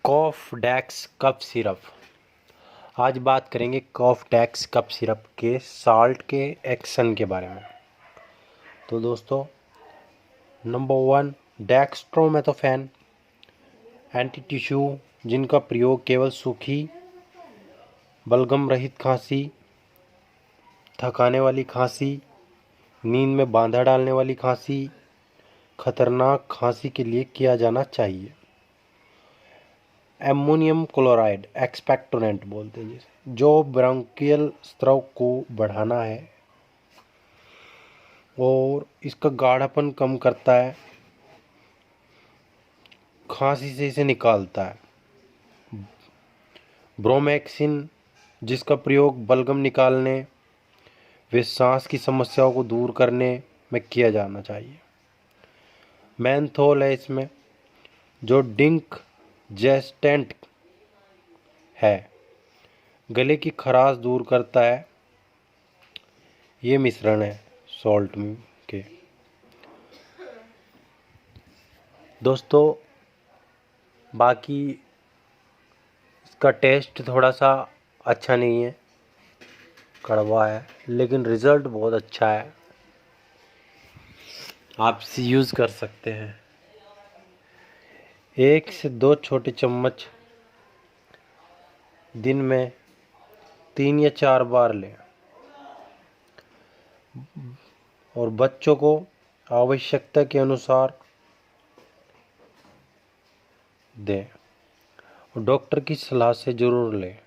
कॉफडेक्स cough syrup. आज बात करेंगे कॉफडेक्स कफ सिरप के साल्ट के एक्शन के बारे में। तो दोस्तों, नंबर 1, डेक्स्ट्रोमेथोफेन एंटी टिश्यू, जिनका प्रयोग केवल सूखी बलगम रहित खांसी, थकाने वाली खांसी, नींद में बांधा डालने वाली खांसी, खतरनाक खांसी के लिए किया जाना चाहिए। एमोनियम क्लोराइड एक्सपेक्टोरेंट बोलते हैं जिसे, जो ब्रोंकियल स्राव को बढ़ाना है और इसका गाढ़ापन कम करता है, खांसी से इसे निकालता है। ब्रोमैक्सिन, जिसका प्रयोग बलगम निकालने व सांस की समस्याओं को दूर करने में किया जाना चाहिए। मेंथोल है इसमें, जो डिंक जेस्टेंट है, गले की खराश दूर करता है। ये मिश्रण है सॉल्ट के। दोस्तों, बाकी इसका टेस्ट थोड़ा सा अच्छा नहीं है, कड़वा है, लेकिन रिज़ल्ट बहुत अच्छा है। आप इसे यूज़ कर सकते हैं। 1 से 2 छोटे चम्मच दिन में 3 या 4 बार लें और बच्चों को आवश्यकता के अनुसार दें और डॉक्टर की सलाह से ज़रूर लें।